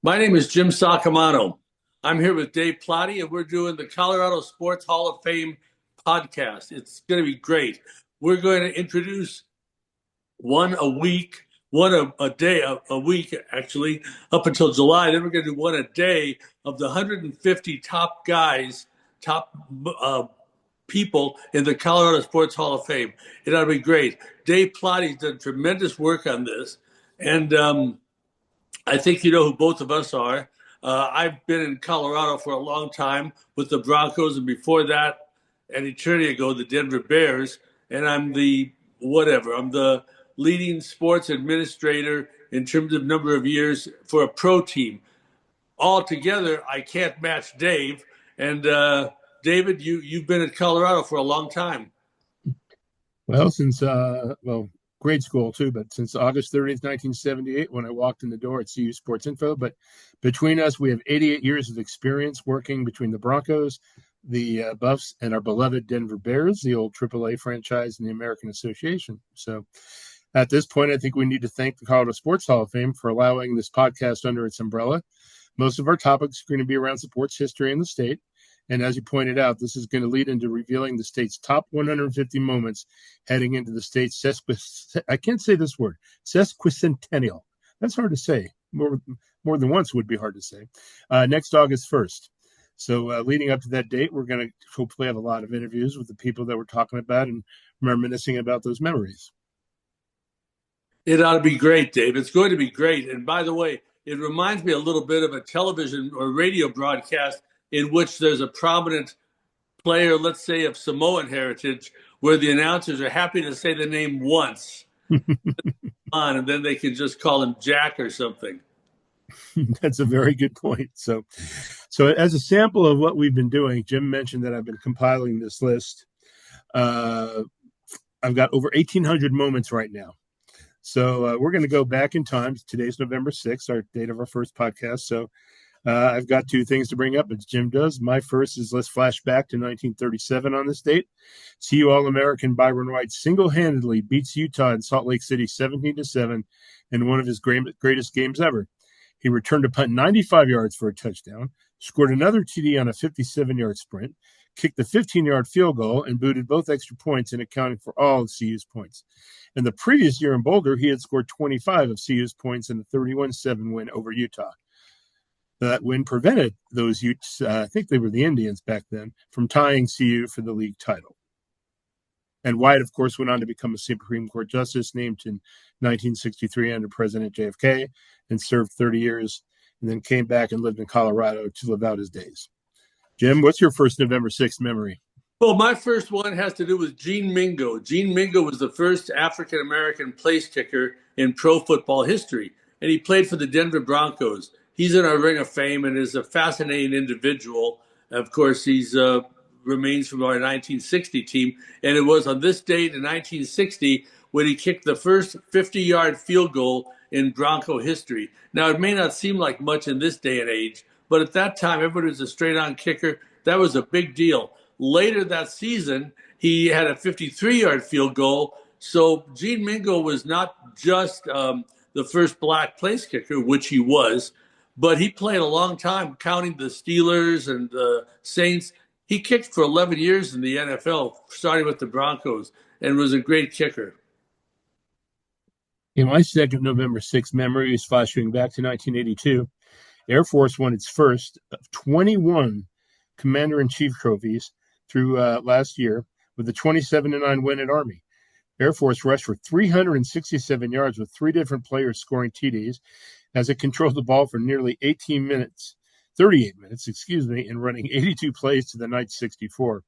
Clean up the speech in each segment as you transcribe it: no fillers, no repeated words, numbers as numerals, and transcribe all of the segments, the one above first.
My name is Jim Saccomano. I'm here with Dave Plati, and we're doing the Colorado Sports Hall of Fame podcast. It's going to be great. We're going to introduce one a week, one a day, a week actually, up until July. Then we're going to do one a day of the 150 top guys, top people in the Colorado Sports Hall of Fame. It ought to be great. Dave Plati's done tremendous work on this, and I think you know who both of us are. I've been in Colorado for a long time with the Broncos, and before that, an eternity ago, the Denver Bears. And I'm the whatever. I'm the leading sports administrator in terms of number of years for a pro team. Altogether, I can't match Dave. And David, you've been in Colorado for a long time. Well, since grade school too, but since August 30th, 1978, when I walked in the door at CU Sports Info. But between us, we have 88 years of experience working between the Broncos, the Buffs, and our beloved Denver Bears, the old AAA franchise in the American Association. So at this point, I think we need to thank the Colorado Sports Hall of Fame for allowing this podcast under its umbrella. Most of our topics are going to be around sports history in the state. And as you pointed out, this is going to lead into revealing the state's top 150 moments heading into the state's I can't say this word, sesquicentennial. That's hard to say. More than once would be hard to say. Next August 1st. So leading up to that date, we're going to hopefully have a lot of interviews with the people that we're talking about and reminiscing about those memories. It ought to be great, Dave. It's going to be great. And by the way, it reminds me a little bit of a television or radio broadcast in which there's a prominent player, let's say of Samoan heritage, where the announcers are happy to say the name once, and then they can just call him Jack or something. That's a very good point. So as a sample of what we've been doing, Jim mentioned that I've been compiling this list. I've got over 1,800 moments right now. So we're going to go back in time. Today's November 6th, our date of our first podcast. So I've got two things to bring up, as Jim does. My first is let's flash back to 1937 on this date. CU All-American Byron White single-handedly beats Utah in Salt Lake City 17-7 in one of his greatest games ever. He returned a punt 95 yards for a touchdown, scored another TD on a 57-yard sprint, kicked the 15-yard field goal, and booted both extra points in accounting for all of CU's points. In the previous year in Boulder, he had scored 25 of CU's points in a 31-7 win over Utah. That win prevented those Utes, I think they were the Indians back then, from tying CU for the league title. And White, of course, went on to become a Supreme Court justice, named in 1963 under President JFK, and served 30 years, and then came back and lived in Colorado to live out his days. Jim, what's your first November 6th memory? Well, my first one has to do with Gene Mingo. Gene Mingo was the first African-American place kicker in pro football history, and he played for the Denver Broncos. He's in our Ring of Fame and is a fascinating individual. Of course, he's remains from our 1960 team, and it was on this date in 1960 when he kicked the first 50-yard field goal in Bronco history. Now, it may not seem like much in this day and age, but at that time, everybody was a straight-on kicker. That was a big deal. Later that season, he had a 53-yard field goal. So Gene Mingo was not just the first black place kicker, which he was, but he played a long time, counting the Steelers and the Saints. He kicked for 11 years in the NFL, starting with the Broncos, and was a great kicker. In my second November 6th memory is flashing back to 1982. Air Force won its first of 21 Commander-in-Chief trophies through last year with a 27-9 win at Army. Air Force rushed for 367 yards with three different players scoring TDs as it controlled the ball for nearly 38 minutes, and running 82 plays to the Knights' 64.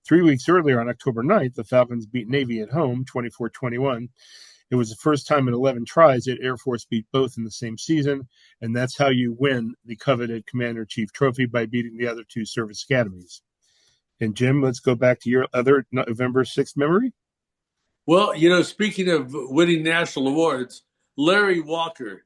3 weeks earlier, on October 9th, the Falcons beat Navy at home 24-21. It was the first time in 11 tries that Air Force beat both in the same season, and that's how you win the coveted Commander-in-Chief trophy, by beating the other two service academies. And Jim, let's go back to your other November 6th memory. Well, you know, speaking of winning national awards, Larry Walker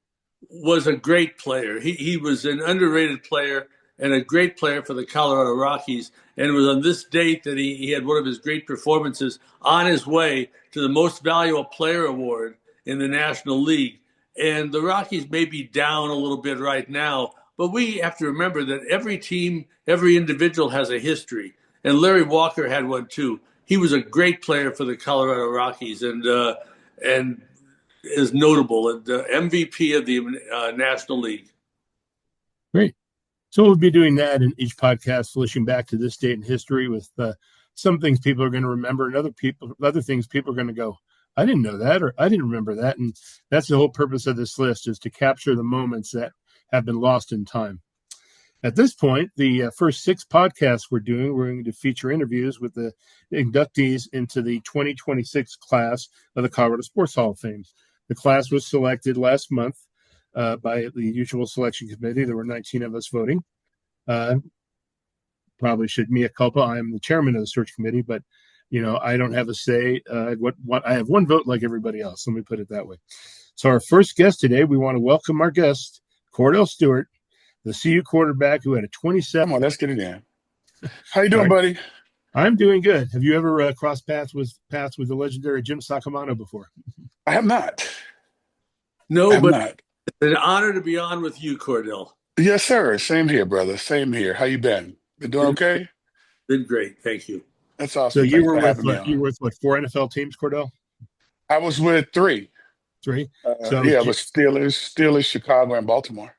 was a great player. He was an underrated player and a great player for the Colorado Rockies. And it was on this date that he had one of his great performances on his way to the Most Valuable Player Award in the National League. And the Rockies may be down a little bit right now, but we have to remember that every team, every individual has a history. And Larry Walker had one too. He was a great player for the Colorado Rockies and is notable and MVP of the National League. Great. So we'll be doing that in each podcast, flashing back to this date in history with some things people are going to remember, and other things people are going to go, I didn't know that, or I didn't remember that. And that's the whole purpose of this list, is to capture the moments that have been lost in time. At this point, the first 6 podcasts we're going to feature interviews with the inductees into the 2026 class of the Colorado Sports Hall of Fame. The class was selected last month by the usual selection committee. There were 19 of us voting. Probably should mea culpa. I am the chairman of the search committee, but I don't have a say. I have one vote like everybody else. Let me put it that way. So our first guest today, we want to welcome our guest, Kordell Stewart, the CU quarterback who had a 27. Come on, let's get it in. How you doing, buddy? I'm doing good. Have you ever crossed paths with the legendary Jim Saccomano before? I have not. No, but it's an honor to be on with you, Kordell. Yes, sir. Same here, brother. Same here. How you been? Been doing okay? Been great. Thank you. That's awesome. So you were with what, 4 NFL teams, Kordell? I was with 3. 3? It was Steelers, Chicago, and Baltimore.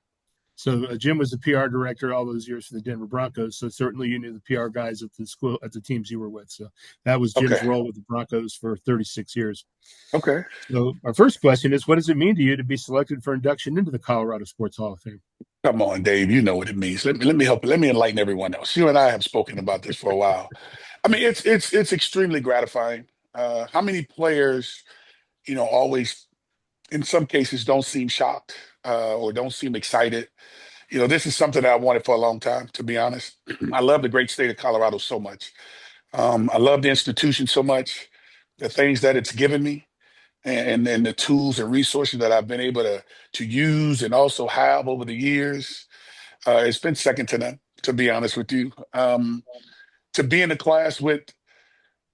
So Jim was the PR director all those years for the Denver Broncos. So certainly you knew the PR guys at the school, at the teams you were with. So that was Jim's role with the Broncos for 36 years. Okay. So our first question is, what does it mean to you to be selected for induction into the Colorado Sports Hall of Fame? Come on, Dave. You know what it means. Let me help. Let me enlighten everyone else. You and I have spoken about this for a while. I mean, it's extremely gratifying. How many players, always in some cases don't seem shocked or don't seem excited. This is something that I wanted for a long time, to be honest. I love the great state of Colorado so much. I love the institution so much, the things that it's given me, and the tools and resources that I've been able to use and also have over the years. It's been second to none, to be honest with you. To be in a class with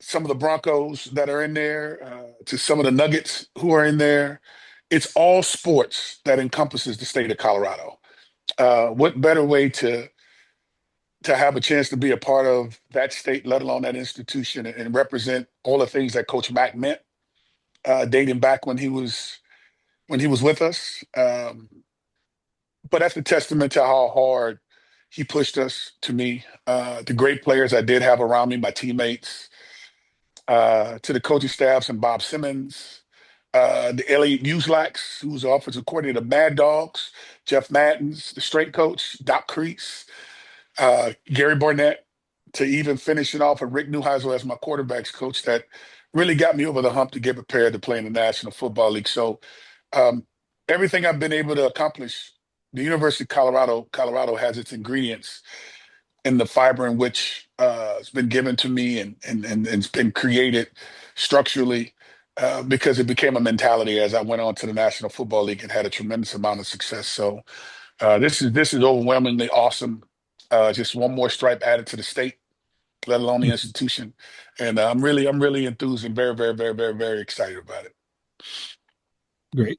some of the Broncos that are in there, to some of the Nuggets who are in there, it's all sports that encompasses the state of Colorado. What better way to have a chance to be a part of that state, let alone that institution, and represent all the things that Coach Mack meant, dating back when he was with us. But that's a testament to how hard he pushed us, to me, the great players I did have around me, my teammates, to the coaching staffs and Bob Simmons, the Elliot Muslacks, who was the offensive coordinator of Mad Dogs, Jeff Maddens, the strength coach, Doc Crease, Gary Barnett, to even finishing off with Rick Neuheisel as my quarterbacks coach, that really got me over the hump to get prepared to play in the National Football League. So everything I've been able to accomplish, the University of Colorado has its ingredients in the fiber in which it's been given to me and it's been created structurally because it became a mentality as I went on to the National Football League and had a tremendous amount of success. So this is overwhelmingly awesome. Just one more stripe added to the state, let alone the institution. And I'm really enthused and very, very, very, very, very excited about it. Great.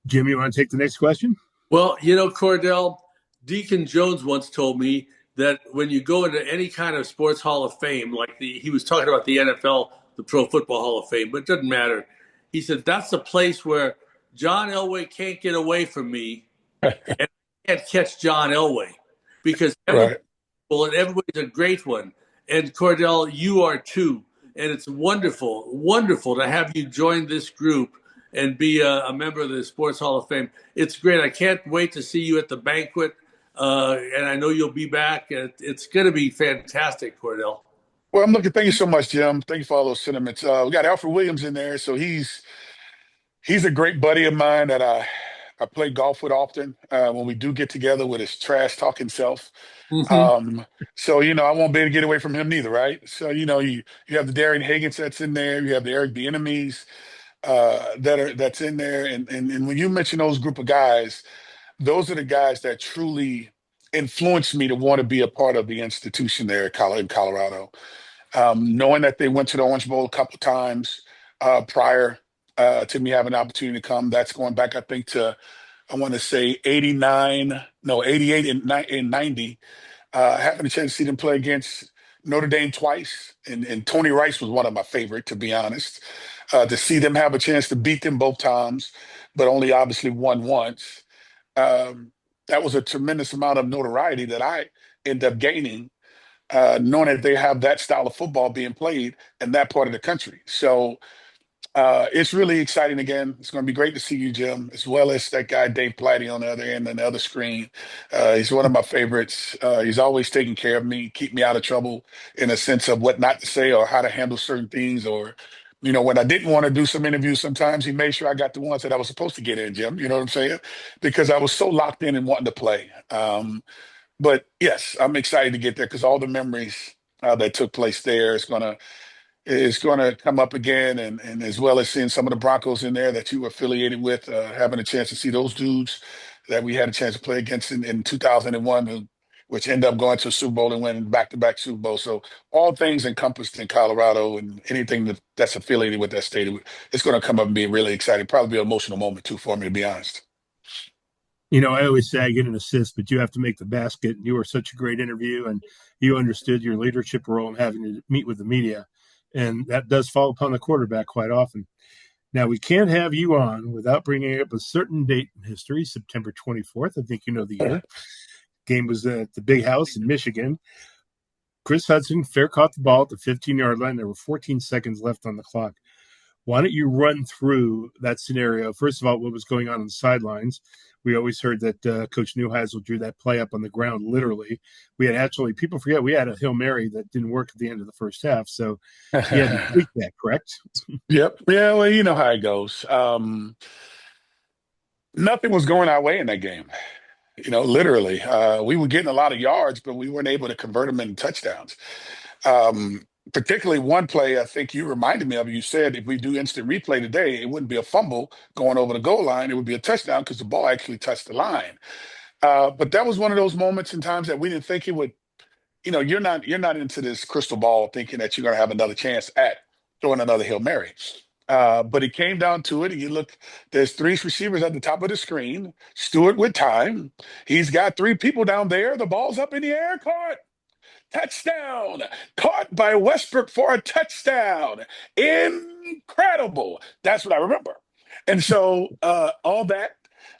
Jim, you want to take the next question? Well, Kordell, Deacon Jones once told me that when you go into any kind of sports hall of fame, like he was talking about the NFL, the Pro Football Hall of Fame, but it doesn't matter. He said, that's the place where John Elway can't get away from me and I can't catch John Elway, because everybody's a great one. And Kordell, you are too. And it's wonderful, wonderful to have you join this group and be a member of the Sports Hall of Fame. It's great. I can't wait to see you at the banquet. And I know you'll be back. It's going to be fantastic, Kordell. Well, thank you so much, Jim. Thank you for all those sentiments. We got Alfred Williams in there. So he's a great buddy of mine that I play golf with often when we do get together with his trash talking self. Mm-hmm. So, I won't be able to get away from him neither, right? So, you have the Darian Higgins that's in there. You have the Eric Bieniemys that's in there. And when you mention those group of guys, those are the guys that truly influenced me to want to be a part of the institution there in Colorado. Knowing that they went to the Orange Bowl a couple times prior to me having an opportunity to come. That's going back, I think, to I want to say 89, no, 88 and 90. Having a chance to see them play against Notre Dame twice, and Tony Rice was one of my favorite, to be honest. To see them have a chance to beat them both times, but only obviously won once. Um, that was a tremendous amount of notoriety that I end up gaining, knowing that they have that style of football being played in that part of the country. So it's really exciting again. It's going to be great to see you, Jim, as well as that guy Dave Plati on the other end and the other screen. He's one of my favorites. He's always taking care of me, keep me out of trouble in a sense of what not to say or how to handle certain things. Or, when I didn't want to do some interviews, sometimes he made sure I got the ones that I was supposed to get in, Jim. You know what I'm saying? Because I was so locked in and wanting to play. But yes, I'm excited to get there because all the memories that took place there is going to come up again, and as well as seeing some of the Broncos in there that you were affiliated with, having a chance to see those dudes that we had a chance to play against in 2001, which ended up going to a Super Bowl and winning back-to-back Super Bowls. So all things encompassed in Colorado and anything that's affiliated with that state, it's going to come up and be really exciting. Probably be an emotional moment too for me, to be honest. I always say I get an assist, but you have to make the basket. You were such a great interview, and you understood your leadership role in having to meet with the media. And that does fall upon the quarterback quite often. Now, we can't have you on without bringing up a certain date in history, September 24th. I think you know the year. Game was at the Big House in Michigan. Chris Hudson fair caught the ball at the 15-yard line. There were 14 seconds left on the clock. Why don't you run through that scenario? First of all, what was going on the sidelines? We always heard that Coach Neuheisel drew that play up on the ground, literally. We had people forget, we had a Hail Mary that didn't work at the end of the first half. So he had to tweak that, correct? Yep. Yeah, well, you know how it goes. Nothing was going our way in that game. Literally. We were getting a lot of yards, but we weren't able to convert them into touchdowns. Particularly one play, I think you reminded me of. You said if we do instant replay today, it wouldn't be a fumble going over the goal line. It would be a touchdown because the ball actually touched the line. But that was one of those moments and times that we didn't think it would. You're not into this crystal ball thinking that you're going to have another chance at throwing another Hail Mary. But it came down to it, and you look, there's three receivers at the top of the screen. Stewart with time. He's got three people down there. The ball's up in the air, caught. Touchdown! Caught by Westbrook for a touchdown. Incredible. That's what I remember. And so all that.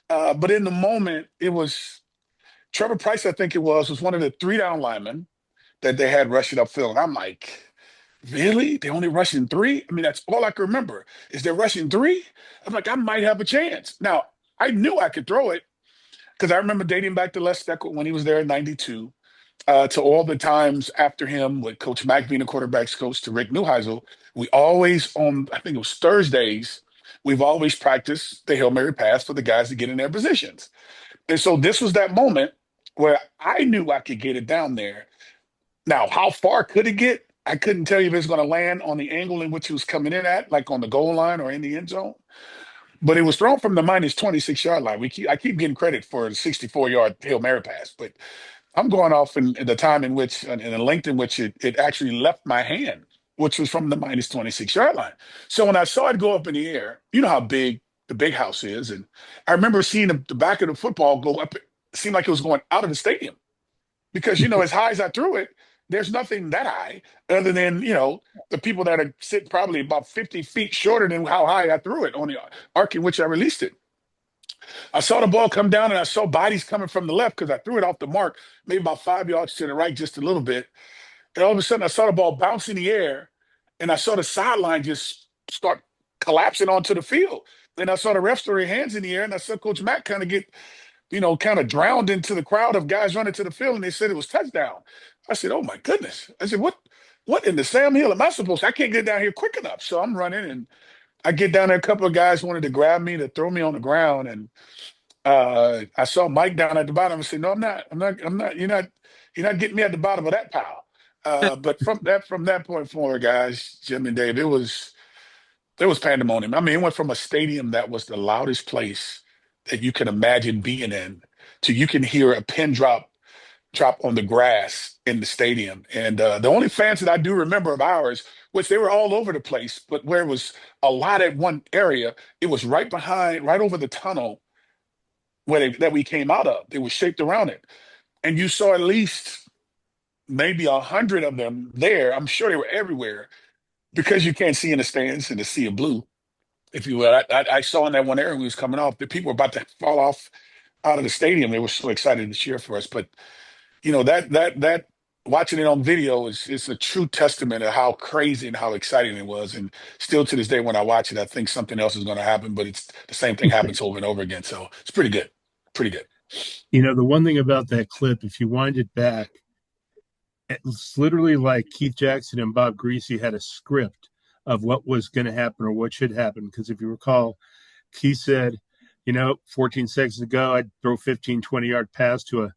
But in the moment, it was Trevor Price, I think it was one of the three down linemen that they had rushing upfield. And I'm like, really? They only rushing three? I mean, that's all I can remember. Is they're rushing three? I'm like, I might have a chance. Now, I knew I could throw it because I remember dating back to Les Steckel when he was there in 92, to all the times after him with Coach Mack being the quarterback's coach to Rick Neuheisel. We always, on, I think it was Thursdays, we've always practiced the Hail Mary pass for the guys to get in their positions. And so this was that moment where I knew I could get it down there. Now, how far could it get? I couldn't tell you if it's going to land on the angle in which he was coming in at, like on the goal line or in the end zone. But it was thrown from the minus 26-yard line. I keep getting credit for the 64-yard Hail Mary pass, but I'm going off in the time in which, and the length in which it actually left my hand, which was from the minus 26-yard line. So when I saw it go up in the air, you know how big the Big House is. And I remember seeing the back of the football go up. It seemed like it was going out of the stadium because, as high as I threw it, there's nothing that high other than, the people that are sit probably about 50 feet shorter than how high I threw it on the arc in which I released it. I saw the ball come down and I saw bodies coming from the left because I threw it off the mark, maybe about 5 yards to the right, just a little bit. And all of a sudden I saw the ball bounce in the air and I saw the sideline just start collapsing onto the field. Then I saw the refs throw their hands in the air and I saw Coach Mack kind of get, kind of drowned into the crowd of guys running to the field and they said it was touchdown. I said, oh my goodness. I said, what in the Sam Hill am I supposed to? I can't get down here quick enough. So I'm running and I get down there. A couple of guys wanted to grab me to throw me on the ground. And I saw Mike down at the bottom and said, no, I'm not. You're not getting me at the bottom of that pile. But from that point forward, guys, Jim and Dave, it was pandemonium. I mean, it went from a stadium that was the loudest place that you can imagine being in to you can hear a pin drop, drop on the grass in the stadium. And the only fans that I do remember of ours, which they were all over the place, but where it was a lot at one area, it was right behind, right over the tunnel that we came out of. They were shaped around it. And you saw at least maybe 100 of them there. I'm sure they were everywhere because you can't see in the stands in the sea of blue, if you will. I saw in that one area we was coming off, the people were about to fall off out of the stadium. They were so excited to cheer for us. But that watching it on video is a true testament of how crazy and how exciting it was. And still to this day, when I watch it, I think something else is going to happen, but it's the same thing happens over and over again. So it's pretty good. Pretty good. The one thing about that clip, if you wind it back, it's literally like Keith Jackson and Bob Greasy had a script of what was going to happen or what should happen. Because if you recall, Keith said, 14 seconds ago, I'd throw 15, 20-yard pass to a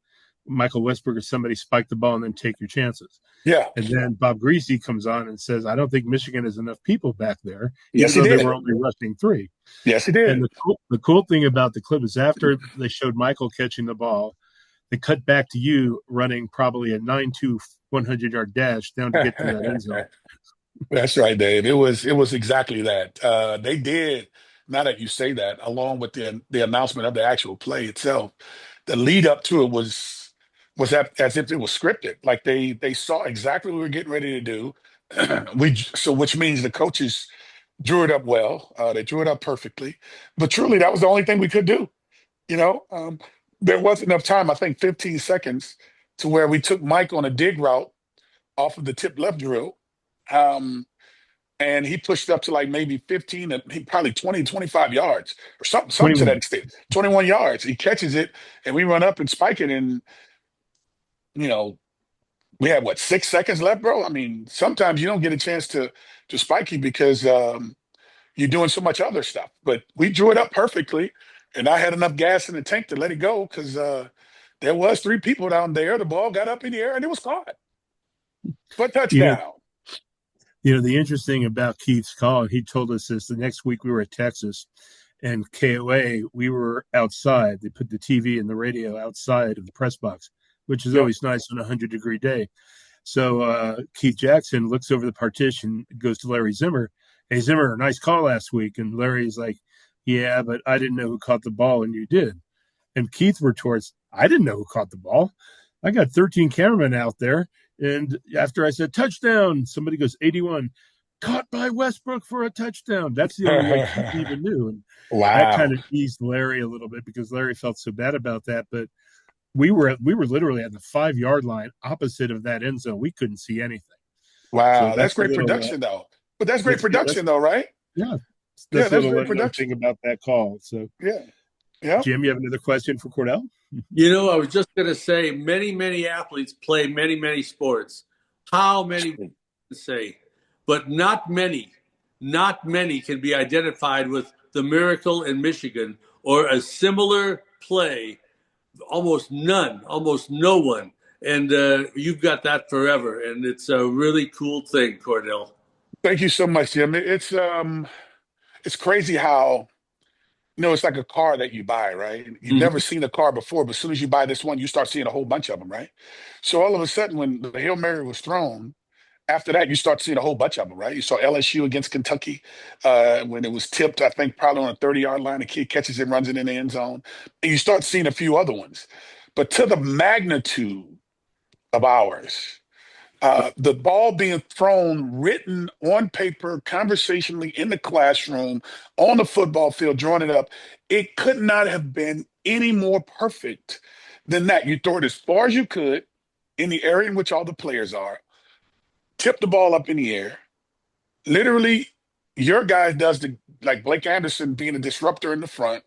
Michael Westbrook or somebody, spike the ball and then take your chances. Yeah. And then Bob Greasy comes on and says, I don't think Michigan has enough people back there, Yes, even he though did. they were only rushing 3. Yes, he did. And the cool thing about the clip is after they showed Michael catching the ball, they cut back to you running probably a 9-2 100-yard dash down to get to that end zone. That's right, Dave. It was exactly that. They did, now that you say that, along with the announcement of the actual play itself, the lead up to it was as if it was scripted. Like they saw exactly what we were getting ready to do. Which means the coaches drew it up well. They drew it up perfectly. But truly, that was the only thing we could do. You know, there wasn't enough time. I think 15 seconds to where we took Mike on a dig route off of the tip left drill. Um, and he pushed up to like maybe 15 and probably 20, 25 yards or something to that 21. extent. 21 yards. He catches it and we run up and spike it. And, you know, we had what, 6 seconds left, bro? I mean, sometimes you don't get a chance to spike it because you're doing so much other stuff. But we drew it up perfectly. And I had enough gas in the tank to let it go because there was 3 people down there. The ball got up in the air and it was caught for You know, touchdown. the interesting about Keith's call, he told us this the next week we were at Texas and KOA, we were outside. They put the TV and the radio outside of the press box, which is Yep. always nice on a 100-degree day. So Keith Jackson looks over the partition, goes to Larry Zimmer. Hey, Zimmer, nice call last week. And Larry's like, yeah, but I didn't know who caught the ball and you did. And Keith retorts, I didn't know who caught the ball. I got 13 cameramen out there. And after I said touchdown, somebody goes 81, caught by Westbrook for a touchdown. That's the only way Keith even knew. And that kind Wow. of eased Larry a little bit because Larry felt so bad about that. But we were literally at the 5-yard line opposite of that end zone. We couldn't see anything. So Wow. That's that's a great little production, though. But that's great that's production, though, right? yeah, Yeah, that's a that's little great unknown production. thing about that call. So Yeah. Yeah. Jim, you have another question for Cordell? I was just going to say many, many athletes play many, many sports. How many we can say, but not many can be identified with the miracle in Michigan or a similar play. Almost none, almost no one. And you've got that forever. And it's a really cool thing, Kordell. Thank you so much, Jim. It's crazy how, it's like a car that you buy, right? You've never Mm-hmm. seen a car before, but as soon as you buy this one, you start seeing a whole bunch of them, right? So all of a sudden, when the Hail Mary was thrown, after that, you start seeing a whole bunch of them, right? You saw LSU against Kentucky when it was tipped, I think probably on a 30-yard line. The kid catches it, runs it in the end zone. And you start seeing a few other ones. But to the magnitude of ours, the ball being thrown, written on paper, conversationally in the classroom, on the football field, drawing it up, it could not have been any more perfect than that. You throw it as far as you could in the area in which all the players are, tip the ball up in the air. Literally, your guy does like Blake Anderson being a disruptor in the front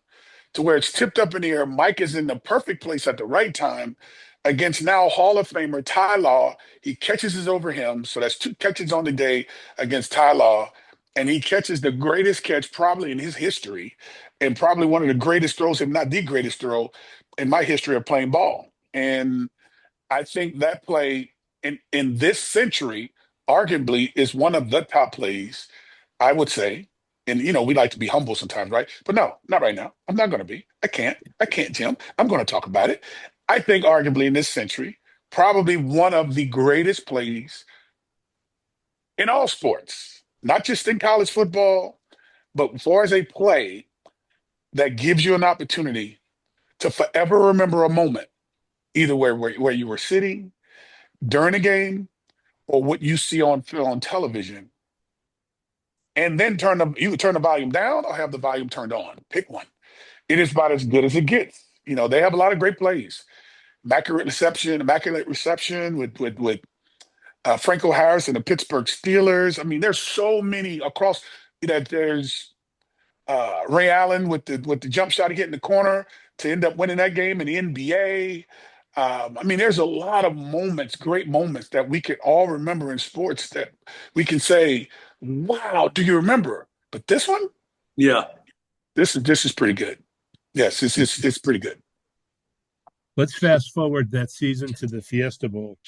to where it's tipped up in the air. Mike is in the perfect place at the right time against now Hall of Famer Ty Law. He catches it over him. So that's 2 catches on the day against Ty Law. And he catches the greatest catch probably in his history and probably one of the greatest throws, if not the greatest throw in my history of playing ball. And I think that play in this century arguably is one of the top plays, I would say. And we like to be humble sometimes, right? But no, not right now. I'm not going to be. I can't, Jim. I'm going to talk about it. I think arguably in this century, probably one of the greatest plays in all sports, not just in college football, but as far as a play that gives you an opportunity to forever remember a moment, either where you were sitting during a game or what you see on television, and then you can turn the volume down or have the volume turned on. Pick one. It is about as good as it gets. They have a lot of great plays. Immaculate reception with Franco Harris and the Pittsburgh Steelers. I mean, there's so many across that. There's Ray Allen with the jump shot to get in the corner to end up winning that game in the NBA. I mean, there's a lot of moments, great moments that we can all remember in sports that we can say, "Wow, do you remember?" But this one, Yeah. this is pretty good. Yes, it's pretty good. Let's fast forward that season to the Fiesta Bowl.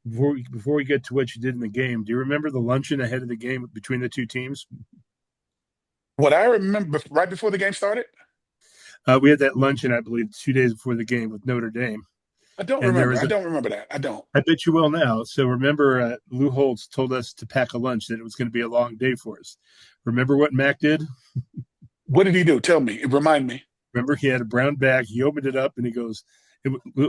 Before we get to what you did in the game, do you remember the luncheon ahead of the game between the two teams? What I remember right before the game started, We had that luncheon, I believe, 2 days before the game with Notre Dame, I don't and there remember. was I a. don't remember that. I don't. I bet you will now. So remember, Lou Holtz told us to pack a lunch, that it was going to be a long day for us. Remember what Mac did? What did he do? Tell me. Remind me. Remember, he had a brown bag. He opened it up and he goes,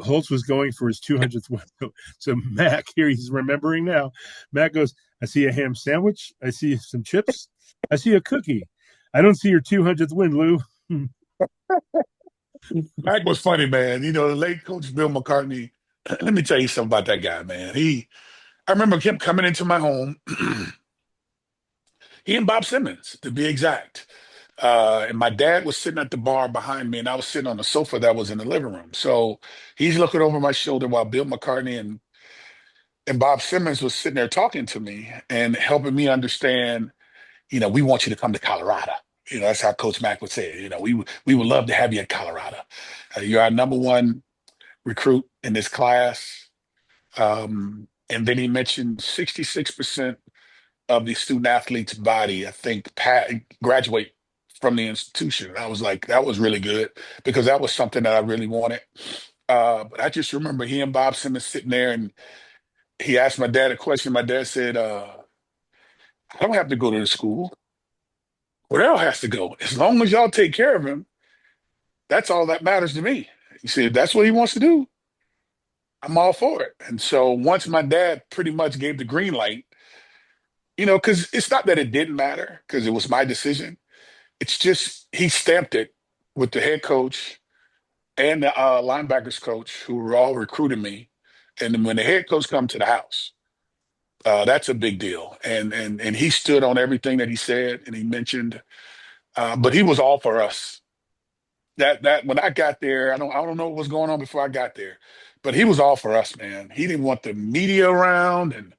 Holtz was going for his 200th win. So Mac, here he's remembering now. Mac goes, I see a ham sandwich. I see some chips. I see a cookie. I don't see your 200th win, Lou. Mac was funny, man. The late coach Bill McCartney. Let me tell you something about that guy, man. I remember him coming into my home. He and Bob Simmons, to be exact. And my dad was sitting at the bar behind me, and I was sitting on the sofa that was in the living room. So he's looking over my shoulder while Bill McCartney and Bob Simmons was sitting there talking to me and helping me understand, we want you to come to Colorado. That's how Coach Mack would say it. We would love to have you at Colorado. You're our number one recruit in this class. And then he mentioned 66% of the student athletes' body, I think, graduate from the institution. I was like, that was really good because that was something that I really wanted. But I just remember he and Bob Simmons sitting there, and he asked my dad a question. My dad said, I don't have to go to the school. Cordell has to go. As long as y'all take care of him, that's all that matters to me. He said, if that's what he wants to do, I'm all for it. And so once my dad pretty much gave the green light, because it's not that it didn't matter because it was my decision. It's just he stamped it with the head coach and the linebackers coach who were all recruiting me. And then when the head coach come to the house, that's a big deal. And he stood on everything that he said and he mentioned, but he was all for us. That when I got there, I don't know what was going on before I got there, but he was all for us, man. He didn't want the media around, and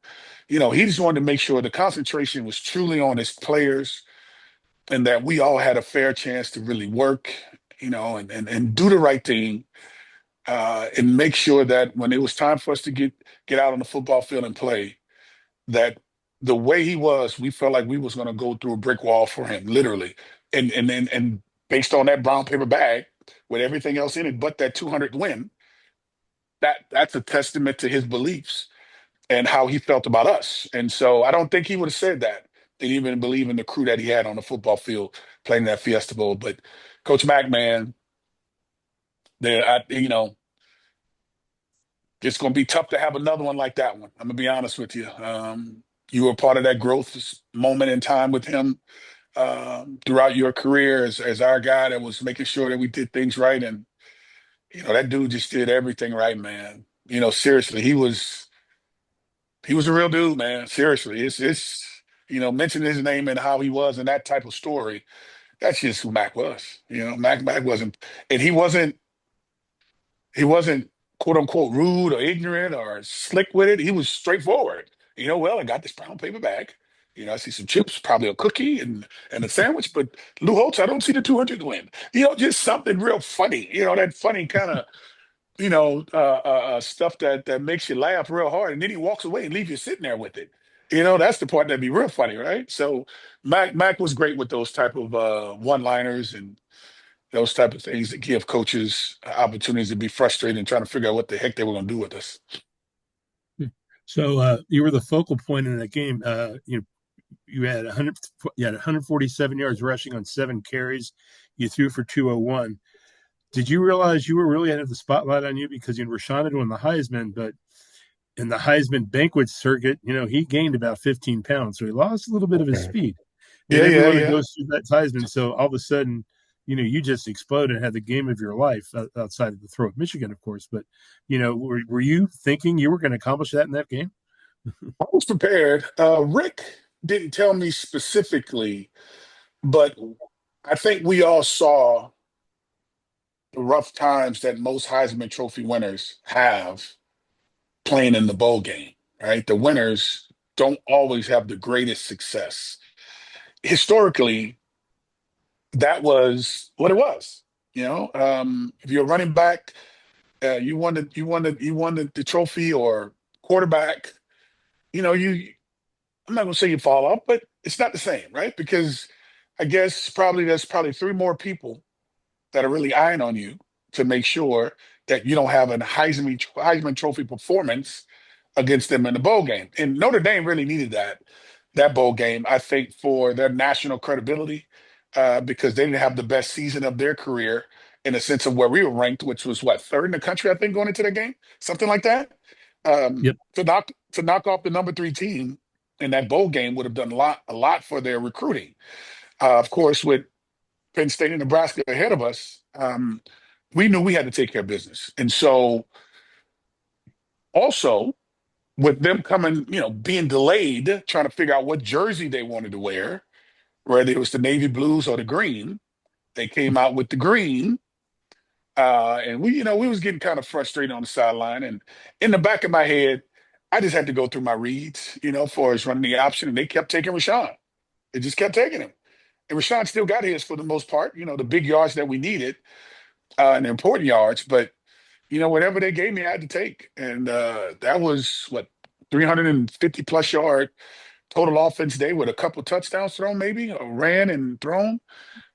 he just wanted to make sure the concentration was truly on his players and that we all had a fair chance to really work, and do the right thing, and make sure that when it was time for us to get out on the football field and play, that the way he was, we felt like we was going to go through a brick wall for him, literally, and based on that brown paper bag with everything else in it, but that 200 win, that's a testament to his beliefs and how he felt about us. And so I don't think he would have said that. Didn't even believe in the crew that he had on the football field playing that Fiesta Bowl. But Coach Mack, man, it's going to be tough to have another one like that one. I'm going to be honest with you. You were part of that growth moment in time with him throughout your career as our guy that was making sure that we did things right. And, that dude just did everything right, man. Seriously, he was a real dude, man. Seriously, it's mentioning his name and how he was in that type of story. That's just who Mac was. Mac wasn't, and he wasn't quote unquote rude or ignorant or slick with it. He was straightforward. Well, I got this brown paper bag. I see some chips, probably a cookie and a sandwich. But Lou Holtz, I don't see the 200 win. Just something real funny. That funny kind of stuff that makes you laugh real hard, and then he walks away and leaves you sitting there with it. That's the part that'd be real funny, right? So Mac was great with those type of one-liners and those type of things that give coaches opportunities to be frustrated and trying to figure out what the heck they were going to do with us. So you were the focal point in that game. You had 100, you had 147 yards rushing on 7 carries. You threw for 201. Did you realize you were really out of the spotlight on you because Rashawn had won the Heisman, but in the Heisman banquet circuit, he gained about 15 pounds, so he lost a little bit of his Okay. speed. And Yeah, yeah, everyone that yeah. goes through that Heisman, so all of a sudden, you just exploded and had the game of your life outside of the throw of Michigan, of course. But were you thinking you were going to accomplish that in that game? I was prepared. Rick didn't tell me specifically, but I think we all saw the rough times that most Heisman Trophy winners have playing in the bowl game, right? The winners don't always have the greatest success. Historically, that was what it was. If you're a running back, you won the trophy, or quarterback. You I'm not gonna say you fall off, but it's not the same, right? Because I guess probably there's probably three more people that are really eyeing on you to make sure that you don't have a Heisman Trophy performance against them in the bowl game. And Notre Dame really needed that bowl game, I think, for their national credibility, because they didn't have the best season of their career in the sense of where we were ranked, which was what, third in the country, I think, going into the game, something like that. Yep. To knock off the number three team in that bowl game would have done a lot for their recruiting. Of course, with Penn State and Nebraska ahead of us, we knew we had to take care of business. And so also with them coming, being delayed, trying to figure out what jersey they wanted to wear, whether it was the navy blues or the green, they came out with the green. And we was getting kind of frustrated on the sideline. And in the back of my head, I just had to go through my reads, for his running the option, and they kept taking Rashawn. They just kept taking him. And Rashawn still got his for the most part, the big yards that we needed, and the important yards. But whatever they gave me, I had to take. And that was what, 350 plus yard total offense day with a couple touchdowns thrown, maybe, or ran and thrown.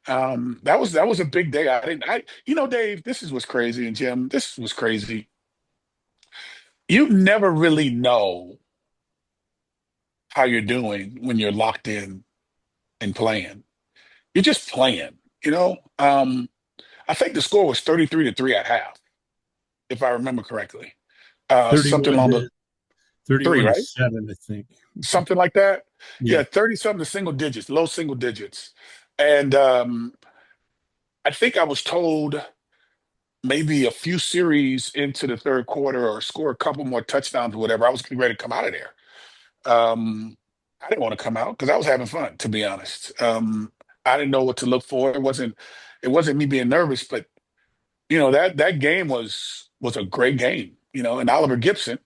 That was a big day. Dave, this is what's crazy, and Jim, this was crazy. You never really know how you're doing when you're locked in and playing. You're just playing, you know. I think the score was 33-3 at half, if I remember correctly. Something 31 along the to three, 31 to right? 7, I think. Something like that. Yeah. Yeah, 30 something to single digits, low single digits. And I think I was told maybe a few series into the third quarter or score a couple more touchdowns or whatever, I was getting ready to come out of there. I didn't want to come out because I was having fun, to be honest. I didn't know what to look for. It wasn't me being nervous, but that game was a great game. And Oliver Gibson,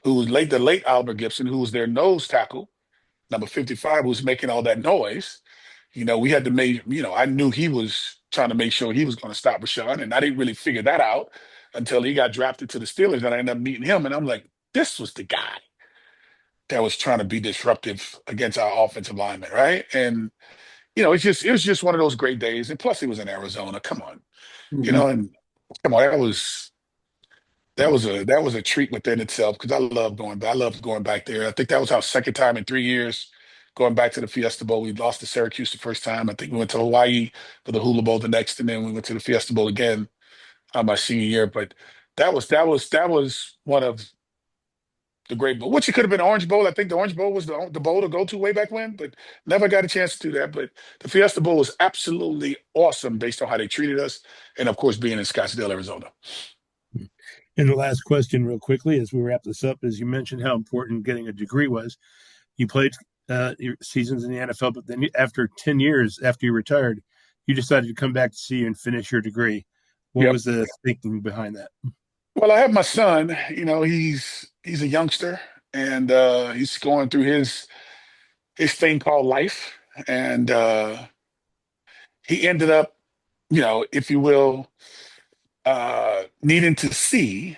who was the late Oliver Gibson, who was their nose tackle, number 55, who was making all that noise. We had to make, I knew he was trying to make sure he was going to stop Rashawn, and I didn't really figure that out until he got drafted to the Steelers, and I ended up meeting him, and I'm like, this was the guy that was trying to be disruptive against our offensive lineman, right? And it was just one of those great days, and plus he was in Arizona. Come on, Mhm. and come on, that was a treat within itself because I loved going back there. I think that was our second time in 3 years going back to the Fiesta Bowl. We lost to Syracuse the first time. I think we went to Hawaii for the Hula Bowl the next, and then we went to the Fiesta Bowl again my senior year. But that was one of the great bowl, which it could have been Orange Bowl. I think the Orange Bowl was the bowl to go to way back when, but never got a chance to do that. But the Fiesta Bowl was absolutely awesome based on how they treated us, and of course being in Scottsdale, Arizona. And the last question, real quickly, as we wrap this up, is you mentioned how important getting a degree was. You played your seasons in the NFL, but then after 10 years after you retired, you decided to come back to see and finish your degree. What Yep. was the thinking behind that? Well, I have my son. He's a youngster, and he's going through his thing called life, and he ended up, if you will, needing to see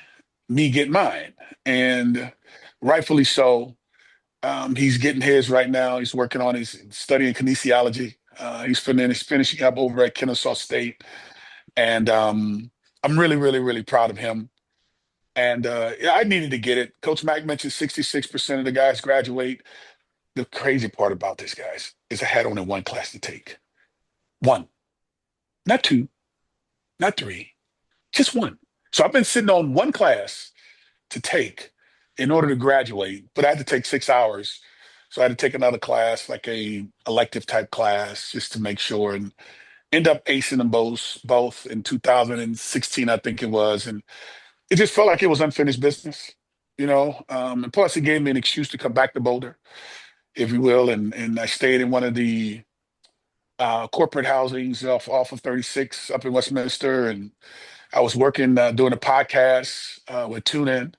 me get mine, and rightfully so. He's getting his right now. He's working on his studying kinesiology. He's finishing up over at Kennesaw State, and I'm really, really, really proud of him. And yeah, I needed to get it. Coach Mack mentioned 66% of the guys graduate. The crazy part about this, guys, is I had only one class to take. One, not two, not three, just one. So I've been sitting on one class to take in order to graduate, but I had to take 6 hours. So I had to take another class, like a elective type class, just to make sure, and end up acing them both in 2016, I think it was. And it just felt like it was unfinished business, and plus it gave me an excuse to come back to Boulder, if you will. And I stayed in one of the corporate housings off of 36 up in Westminster. And I was working, doing a podcast with TuneIn.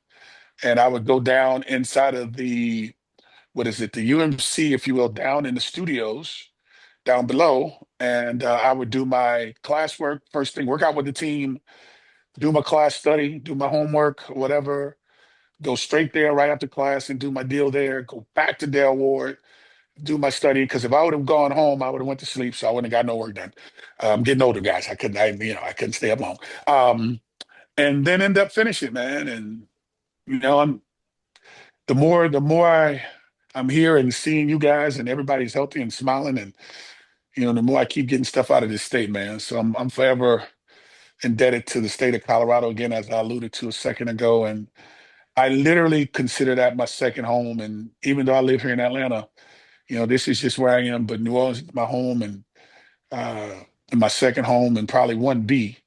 And I would go down inside of what is it, the UMC, if you will, down in the studios down below. And I would do my classwork first thing, work out with the team, do my class study, do my homework, whatever, go straight there right after class and do my deal there, go back to Dale Ward, do my study. Because if I would have gone home, I would have went to sleep, so I wouldn't have got no work done. I'm getting older, guys. I couldn't stay up long. And then end up finishing, man. And I'm the more I'm here and seeing you guys and everybody's healthy and smiling, and the more I keep getting stuff out of this state, man. So I'm forever indebted to the state of Colorado again, as I alluded to a second ago. And I literally consider that my second home. And even though I live here in Atlanta, this is just where I am. But New Orleans is my home, uh, and my second home, and probably one B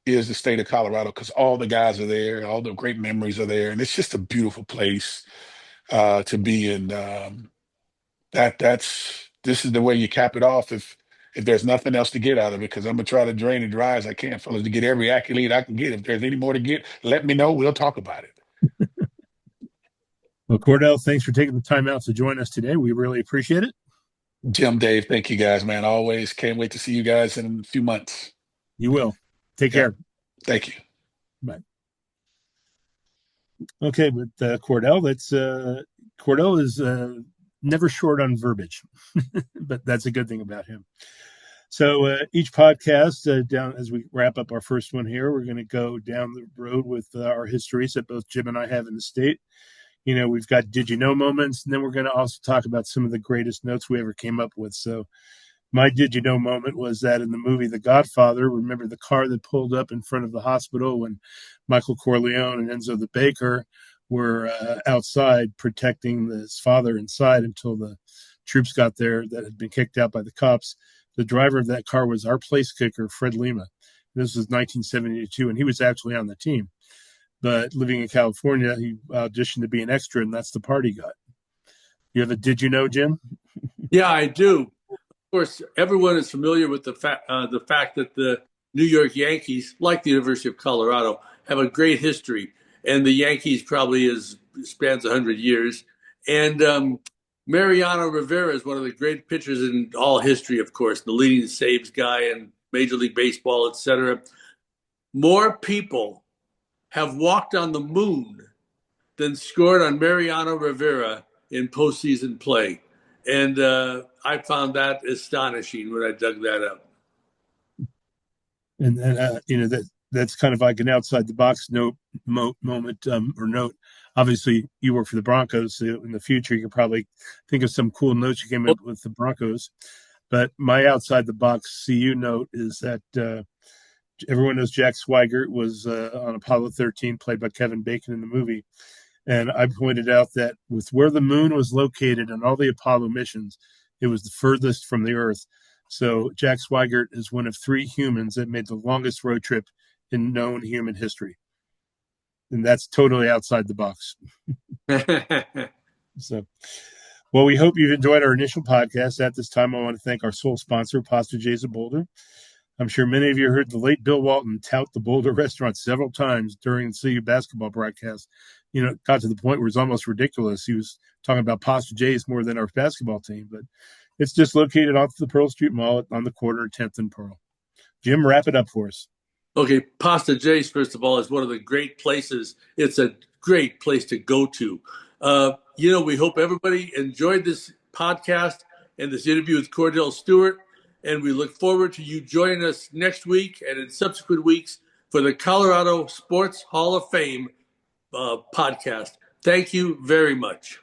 is the state of Colorado, because all the guys are there, all the great memories are there, and it's just a beautiful place to be in. This is the way you cap it off if there's nothing else to get out of it, because I'm gonna try to drain it dry as I can, fellas, to get every accolade I can get. If there's any more to get, let me know. We'll talk about it. Well, Kordell, thanks for taking the time out to join us today. We really appreciate it. Jim, Dave, thank you guys, man. Always can't wait to see you guys in a few months. You will. Take Yeah, care. thank you. Bye. Okay, with Kordell is never short on verbiage, but that's a good thing about him. So each podcast, down as we wrap up our first one here, we're going to go down the road with our histories that both Jim and I have in the state. We've got did you know moments, and then we're going to also talk about some of the greatest notes we ever came up with. So my did you know moment was that in the movie The Godfather, remember the car that pulled up in front of the hospital when Michael Corleone and Enzo the Baker were outside protecting his father inside until the troops got there that had been kicked out by the cops. The driver of that car was our place kicker, Fred Lima. This was 1972, and he was actually on the team. But living in California, he auditioned to be an extra, and that's the part he got. You have a did you know, Jim? Yeah, I do. Of course, everyone is familiar with the fact that the New York Yankees, like the University of Colorado, have a great history, and the Yankees probably spans 100 years. And Mariano Rivera is one of the great pitchers in all history, of course, the leading saves guy in Major League Baseball, etc. More people have walked on the moon than scored on Mariano Rivera in postseason play. And I found that astonishing when I dug that up. And that's kind of like an outside the box moment or note. Obviously, you work for the Broncos, so in the future you can probably think of some cool notes you came up with the Broncos. But my outside the box CU note is that everyone knows Jack Swigert was on Apollo 13, played by Kevin Bacon in the movie. And I pointed out that with where the moon was located on all the Apollo missions, it was the furthest from the Earth. So Jack Swigert is one of 3 humans that made the longest road trip in known human history. And that's totally outside the box. So, well, we hope you've enjoyed our initial podcast. At this time, I want to thank our sole sponsor, Pasta J's of Boulder. I'm sure many of you heard the late Bill Walton tout the Boulder restaurant several times during the CU basketball broadcast. It got to the point where it's almost ridiculous. He was talking about Pasta J's more than our basketball team, but it's just located off the Pearl Street Mall on the corner of 10th and Pearl. Jim, wrap it up for us. Okay, Pasta J's, first of all, is one of the great places. It's a great place to go to. We hope everybody enjoyed this podcast and this interview with Kordell Stewart. And we look forward to you joining us next week and in subsequent weeks for the Colorado Sports Hall of Fame podcast. Thank you very much.